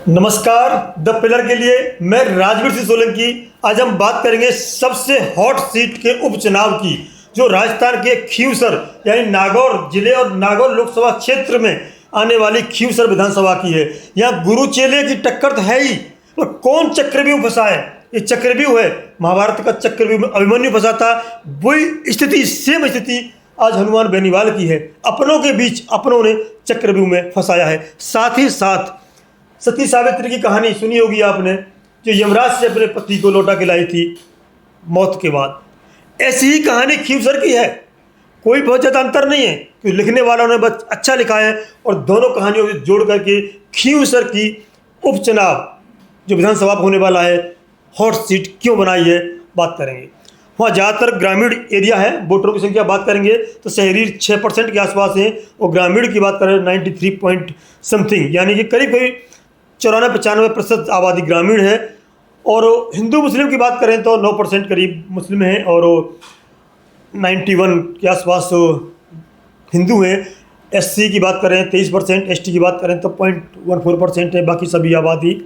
नमस्कार। The pillar के लिए मैं राजवीर सिंह सोलंकी। आज हम बात करेंगे सबसे हॉट सीट के उपचुनाव की, जो राजस्थान के खींवसर यानी नागौर जिले और नागौर लोकसभा क्षेत्र में आने वाली खींवसर विधानसभा की है। यहाँ गुरु चेले की टक्कर तो है ही, और कौन चक्रव्यूह फंसा है? ये चक्रव्यूह है, महाभारत का चक्रव्यूह में अभिमन्यु फंसा था। वही स्थिति, सेम स्थिति आज हनुमान बेनीवाल की है। अपनों के बीच अपनों ने चक्रव्यूह में फंसाया है। साथ ही साथ सती सावित्री की कहानी सुनी होगी आपने, जो यमराज से अपने पति को लौटा के लाई थी मौत के बाद। ऐसी ही कहानी खींवसर की है। कोई बहुत ज़्यादा अंतर नहीं है, क्योंकि लिखने वालों ने बस अच्छा लिखा है। और दोनों कहानियों को जोड़ करके खींवसर की उपचुनाव जो विधानसभा में होने वाला है, हॉट सीट क्यों बनाई है, बात करेंगे। वहाँ ज़्यादातर ग्रामीण एरिया है। वोटरों की संख्या बात करेंगे तो शहरी 6% के आसपास हैं, और ग्रामीण की बात करें 93 पॉइंट समथिंग, यानी कि करीब करीब 94-95% आबादी ग्रामीण है। और हिंदू मुस्लिम की बात करें तो 9% करीब मुस्लिम हैं और 91 के आसपास हिंदू हैं। एससी की बात करें 23%, एसटी की बात करें तो 0.14% है। बाकी सभी आबादी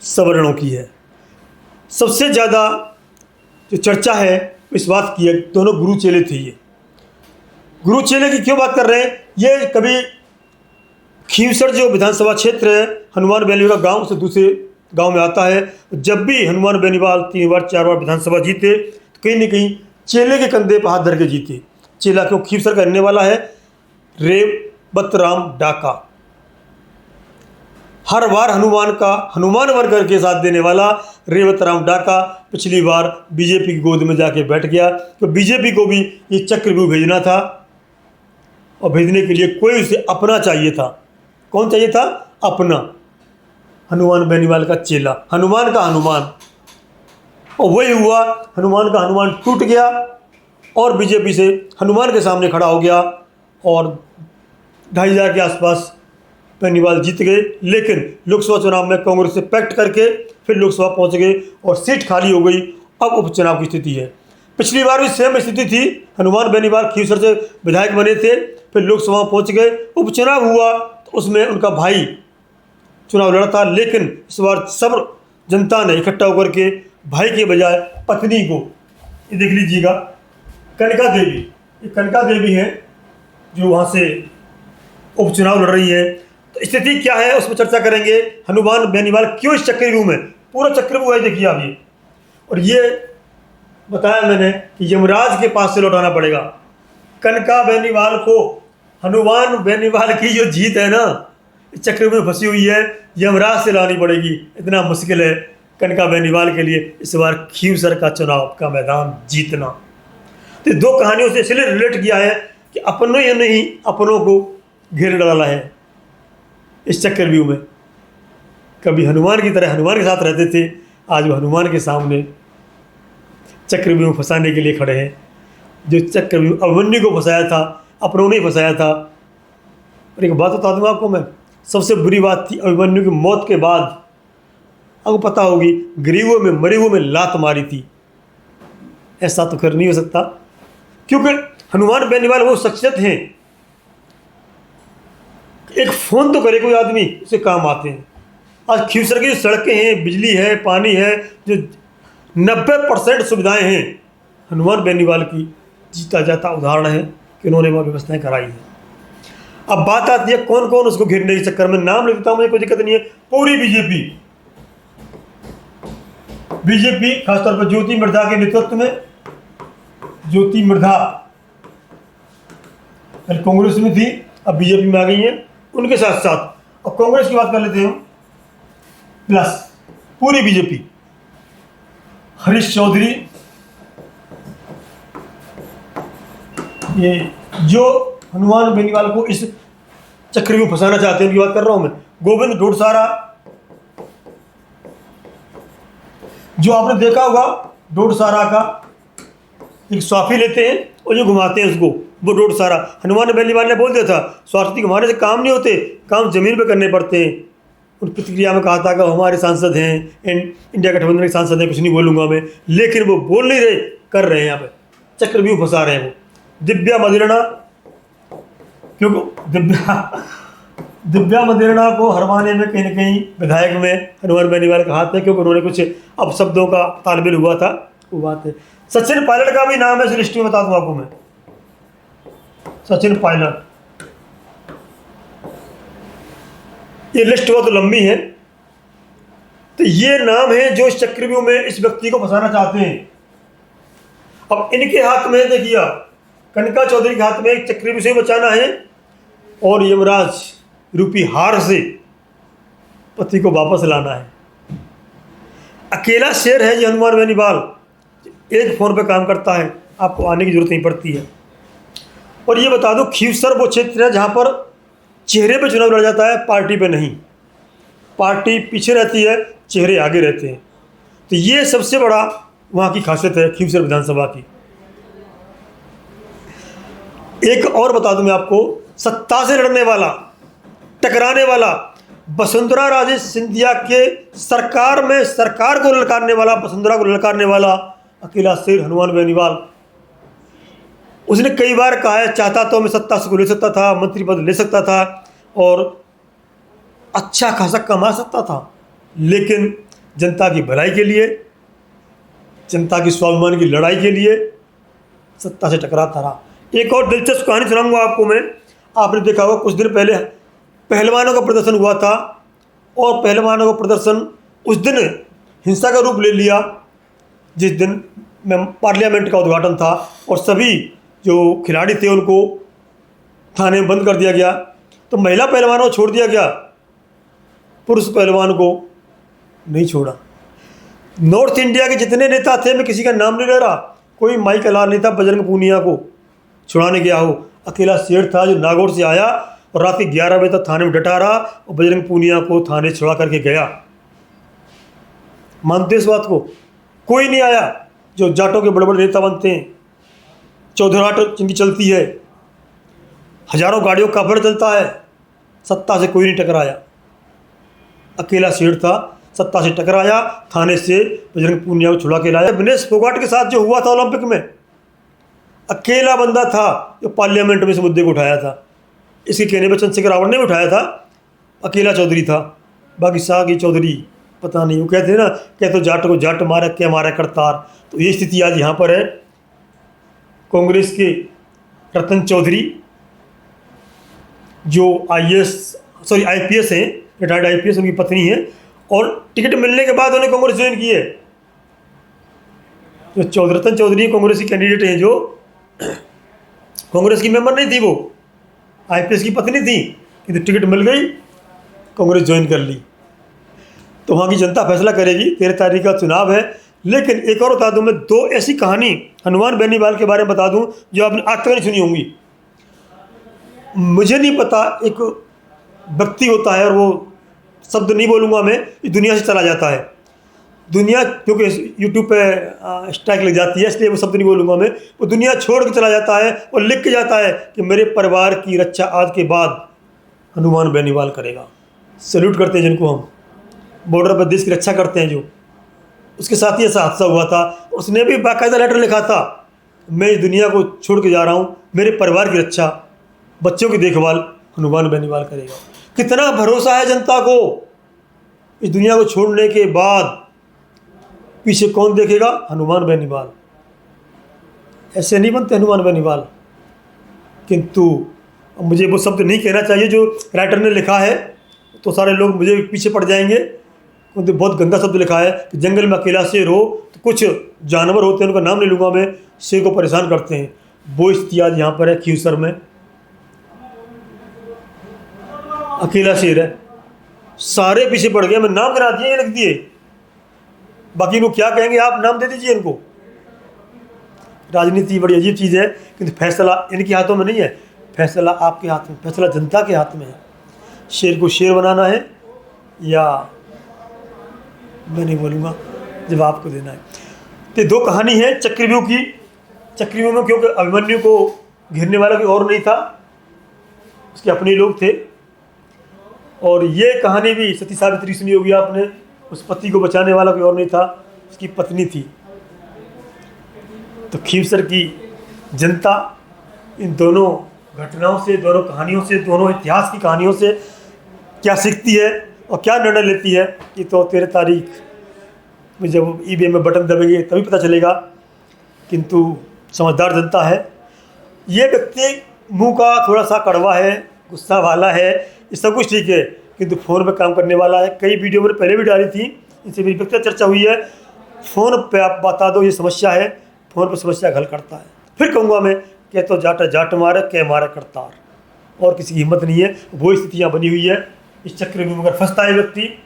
सवर्णों की है। सबसे ज़्यादा जो चर्चा है इस बात की है, दोनों गुरु चेले थे। ये गुरु चेले की क्यों बात कर रहे हैं? ये कभी खींवसर जो विधानसभा क्षेत्र है, हनुमान बेनीवाल गांव से दूसरे गांव में आता है। जब भी हनुमान बेनीवाल 3 बार 4 बार विधानसभा जीते तो कहीं न कहीं चेले के कंधे पर हाथ धर के जीते। चेला क्यों? खींवसर का रहने वाला है, रेवतराम डाका। हर बार हनुमान बन करके साथ देने वाला रेवतराम डाका पिछली बार बीजेपी की गोद में जाके बैठ गया। तो बीजेपी को भी ये चक्रव्यूह भेजना था, और भेजने के लिए कोई उसे अपना चाहिए था। कौन चाहिए था? अपना। हनुमान बेनीवाल का चेला, हनुमान का हनुमान। और वही हुआ, हनुमान का हनुमान टूट गया और बीजेपी से हनुमान के सामने खड़ा हो गया, और 2500 के आसपास बेनीवाल जीत गए। लेकिन लोकसभा चुनाव में कांग्रेस से पैक्ट करके फिर लोकसभा पहुंच गए और सीट खाली हो गई। अब उपचुनाव की स्थिति है। पिछली बार भी सेम स्थिति थी। हनुमान बेनीवाल खींवसर से विधायक बने थे, फिर लोकसभा पहुंच गए। उपचुनाव हुआ तो उसमें उनका भाई चुनाव लड़ा था, लेकिन इस बार सब जनता ने इकट्ठा होकर के भाई के बजाय पत्नी को, ये देख लीजिएगा, कनका देवी, ये कनका देवी है जो वहाँ से उपचुनाव लड़ रही है। तो स्थिति क्या है उस पर चर्चा करेंगे। हनुमान बेनीवाल क्यों इस चक्रव्यूह में? पूरा चक्रव्यूह है, देखिए आप ये। और ये बताया मैंने कि यमराज के पास से लौटाना पड़ेगा कनका बेनीवाल को। हनुमान बेनीवाल की जो जीत है ना, चक्रव्यूह में फंसी हुई है, यमराज से लानी पड़ेगी। इतना मुश्किल है कनका बेनीवाल के लिए इस बार खींवसर का चुनाव का मैदान जीतना। तो दो कहानियों से इसलिए रिलेट किया है कि अपनों ही नहीं अपनों को घेर डाला है इस चक्रव्यूह में। कभी हनुमान की तरह हनुमान के साथ रहते थे, आज वो हनुमान के सामने चक्रव्यूह में फंसाने के लिए खड़े हैं। जो चक्रव्यूह अभिमन्यु को फंसाया था, अपनों ने फंसाया था। और एक बात बता दूँ आपको मैं, सबसे बुरी बात थी अभिमन्यु की मौत के बाद, आपको पता होगी, गरीबों में मरे हुए में लात मारी थी। ऐसा तो कर नहीं हो सकता, क्योंकि हनुमान बेनीवाल वो शख्सियत हैं, एक फ़ोन तो करे कोई आदमी, उसे काम आते हैं। आज खींवसर की जो सड़कें हैं, बिजली है, पानी है, जो 90% सुविधाएं हैं, हनुमान बेनीवाल की जीता जाता उदाहरण है कि उन्होंने वह व्यवस्थाएं कराई हैं। अब बात आती है कौन कौन उसको घेरने के चक्कर में। नाम लिखता हूँ, मुझे कोई दिक्कत नहीं है। पूरी बीजेपी खासतौर पर ज्योति मृधा के नेतृत्व में, ज्योति मृधा कांग्रेस में थी, अब बीजेपी में आ गई है। उनके साथ साथ अब कांग्रेस की बात कर लेते हैं, प्लस पूरी बीजेपी, हरीश चौधरी, ये जो हनुमान बेनीवाल को इस चक्रव्यूह में फंसाना चाहते हैं उनकी बात कर रहा हूं मैं। गोविंद डोडसारा, जो आपने देखा होगा, डोडसारा का एक स्वाफी लेते हैं और जो घुमाते हैं उसको, वो डोडसारा। हनुमान बेनीवाल ने बोल दिया था, स्वार्थी घुमाने से काम नहीं होते, काम जमीन पे करने पड़ते हैं। उन प्रतिक्रिया में कहा था कि हमारे सांसद हैं, इंडिया गठबंधन के सांसद हैं, कुछ नहीं बोलूँगा मैं। लेकिन वो बोल नहीं रहे, कर रहे हैं। यहाँ पे चक्रव्यूह फंसा रहे हैं वो। दिव्या मदेरणा, क्योंकि दिव्या दिव्या मदेरणा को हरवाने में कहीं न कहीं विधायक में हनुमान बेनीवाल का हाथ है, क्योंकि उन्होंने कुछ अपशब्दों का तालमेल हुआ था, वो बात है। सचिन पायलट का भी नाम है इस लिस्ट में, बता दूं आपको मैं, सचिन पायलट। ये लिस्ट बहुत लंबी है, तो ये नाम है जो इस चक्रव्यूह में इस व्यक्ति को फंसाना चाहते हैं। अब इनके हाथ में देखिए, कनका चौधरी के हाथ में एक चक्रव्यूह से बचाना है और यमराज रूपी हार से पति को वापस लाना है। अकेला शेर है जी हनुमान बेनीवाल, एक फ़ोन पे काम करता है, आपको आने की जरूरत नहीं पड़ती है। और ये बता दूं, खीवसर वो क्षेत्र है जहाँ पर चेहरे पे चुनाव लड़ा जाता है, पार्टी पे नहीं। पार्टी पीछे रहती है, चेहरे आगे रहते हैं। तो ये सबसे बड़ा वहाँ की खासियत है खीवसर विधानसभा की। एक और बता दूं मैं आपको, सत्ता से लड़ने वाला, टकराने वाला, वसुंधरा राजे सिंधिया के सरकार में सरकार को ललकारने वाला, वसुंधरा को ललकारने वाला अकेला शेर हनुमान बेनीवाल। उसने कई बार कहा है, चाहता तो मैं सत्ता से ले सकता था, मंत्री पद ले सकता था और अच्छा खासा कमा सकता था, लेकिन जनता की भलाई के लिए, जनता की स्वाभिमान की लड़ाई के लिए सत्ता से टकराता रहा। एक और दिलचस्प कहानी सुनाऊंगा आपको मैं। आपने देखा होगा कुछ दिन पहले पहलवानों का प्रदर्शन हुआ था, और पहलवानों का प्रदर्शन उस दिन हिंसा का रूप ले लिया जिस दिन में पार्लियामेंट का उद्घाटन था, और सभी जो खिलाड़ी थे उनको थाने में बंद कर दिया गया। तो महिला पहलवानों को छोड़ दिया गया, पुरुष पहलवान को नहीं छोड़ा। नॉर्थ इंडिया के जितने नेता थे, मैं किसी का नाम नहीं ले रहा, कोई माइक अलार नहीं था बजरंग पूनिया को छुड़ाने गया हो। अकेला शेर था जो नागौर से आया और रात के 11 बजे तक थाने में डटा रहा और बजरंग पूनिया को थाने छुड़ा करके गया। मानते इस बात को? कोई नहीं आया। जो जाटों के बड़े बड़े नेता बनते हैं, चौधराट जिनकी चलती है, हजारों गाड़ियों का भर चलता है, सत्ता से कोई नहीं टकराया। अकेला शेर था, सत्ता से टकराया, थाने से बजरंग पूनिया को छुड़ा के लाया। विनेश फोगाट के साथ जो हुआ था ओलंपिक में, अकेला बंदा था जो पार्लियामेंट में इस मुद्दे को उठाया था। इसके कहने पर चंद्रशेखर रावत ने भी उठाया था, अकेला चौधरी था, बाकी सागी चौधरी पता नहीं। वो कहते हैं ना, कहते तो जाट को जाट मारा, क्या मारा करतार। तो ये स्थिति आज यहाँ पर है। कांग्रेस के रतन चौधरी जो IPS हैं, रिटायर्ड IPS, उनकी पत्नी है, और टिकट मिलने के बाद उन्हें कांग्रेस ज्वाइन की है। जो रतन चौधरी कांग्रेस की कैंडिडेट हैं, जो कांग्रेस की मेंबर नहीं थी, वो IPS की पत्नी थी, किंतु टिकट मिल गई, कांग्रेस ज्वाइन कर ली। तो वहाँ की जनता फैसला करेगी। 13 तारीख का चुनाव है। लेकिन एक और बता दूं मैं, 2 ऐसी कहानी हनुमान बेनीवाल के बारे में बता दूं जो आपने आज तक नहीं सुनी होंगी। मुझे नहीं पता, एक व्यक्ति होता है और वो शब्द नहीं बोलूँगा मैं, इस दुनिया से चला जाता है। दुनिया, क्योंकि यूट्यूब पे स्ट्राइक लग जाती है, इसलिए वो शब्द नहीं बोलूँगा मैं। वो दुनिया छोड़ के चला जाता है और लिख के जाता है कि मेरे परिवार की रक्षा आज के बाद हनुमान बेनीवाल करेगा। सैल्यूट करते हैं जिनको हम बॉर्डर पर देश की रक्षा करते हैं। जो उसके साथ ही ऐसा हादसा हुआ था, उसने भी बाकायदा लेटर लिखा था, मैं इस दुनिया को छोड़ के जा रहा हूँ, मेरे परिवार की रक्षा, बच्चों की देखभाल हनुमान बेनीवाल करेगा। कितना भरोसा है जनता को। इस दुनिया को छोड़ने के बाद पीछे कौन देखेगा? हनुमान बेनीवाल। ऐसे नहीं बनते हनुमान बेनीवाल। किंतु मुझे वो शब्द नहीं कहना चाहिए जो राइटर ने लिखा है, तो सारे लोग मुझे पीछे पड़ जाएंगे। क्योंकि बहुत गंदा शब्द लिखा है कि जंगल में अकेला शेर हो, तो कुछ जानवर होते हैं, उनका नाम नहीं लूँगा मैं, शेर को परेशान करते हैं। वो स्थिति आज यहाँ पर है खीवसर में। अकेला शेर है, सारे पीछे पड़ गए। मैं नाम गिना दिए, लिख दिए, बाकी इनको क्या कहेंगे आप, नाम दे दीजिए इनको। राजनीति बड़ी अजीब चीज़ है, किंतु फैसला इनके हाथों में नहीं है, फैसला आपके हाथ में, फैसला जनता के हाथ में है। शेर को शेर बनाना है या मैं नहीं बोलूँगा, जब आपको देना है। तो 2 कहानी है चक्रव्यूह की। चक्रव्यूह में क्योंकि अभिमन्यु को घेरने वाला कोई और नहीं था, उसके अपने लोग थे। और ये कहानी भी सती सावित्री सुनी होगी आपने, उस पति को बचाने वाला कोई और नहीं था, उसकी पत्नी थी। तो खीवसर की जनता इन दोनों घटनाओं से, दोनों कहानियों से, दोनों इतिहास की कहानियों से क्या सीखती है और क्या निर्णय लेती है, ये तो 13 तारीख में जब ईवीएम में बटन दबेंगे तभी पता चलेगा। किंतु समझदार जनता है। ये व्यक्ति मुंह का थोड़ा सा कड़वा है, गुस्सा वाला है, ये सब कुछ ठीक है, किंतु फ़ोन पे काम करने वाला है। कई वीडियो मैंने पहले भी डाली थी, इनसे मेरी व्यक्तिगत चर्चा हुई है। फ़ोन पे आप बता दो ये समस्या है, फ़ोन पे समस्या हल करता है। फिर कहूँगा मैं कि तो जाट जाट मारे के मारे करतार, और किसी की हिम्मत नहीं है। वो स्थितियाँ बनी हुई है। इस चक्र में मगर फंसता है व्यक्ति।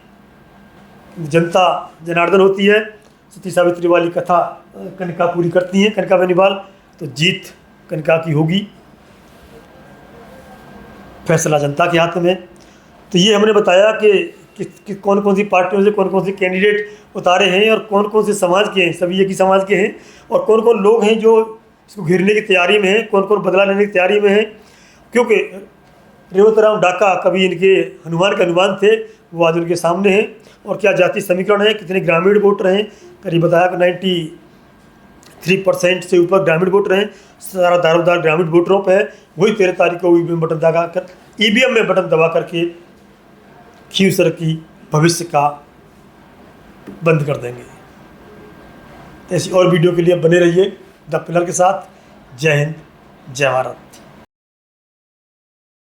जनता जनार्दन होती है। सती सावित्री वाली कथा कनिका पूरी करती हैं, कनिका बेनीवाल, तो जीत कनिका की होगी। फैसला जनता के हाथ में। तो ये हमने बताया कि कौन कौन सी पार्टियों से कौन कौन से कैंडिडेट उतारे हैं और कौन कौन से समाज के हैं, सभी एक ही समाज के हैं, और कौन कौन लोग हैं जो इसको घेरने की तैयारी में हैं, कौन कौन बदला लेने की तैयारी में हैं। क्योंकि रेवतराम डाका कभी इनके हनुमान के हनुमान थे, वो आज उनके सामने हैं। और क्या जाति समीकरण है, कितने ग्रामीण वोटर हैं, करीब बताया कि 93% से ऊपर ग्रामीण वोटर हैं। सारा दारोमदार ग्रामीण वोटरों पे है। वही 13 तारीख को ईवीएम में बटन दबा करके खींव की भविष्य का बंद कर देंगे। ऐसी और वीडियो के लिए बने रहिए द पिलर के साथ। जय हिंद, जय भारत।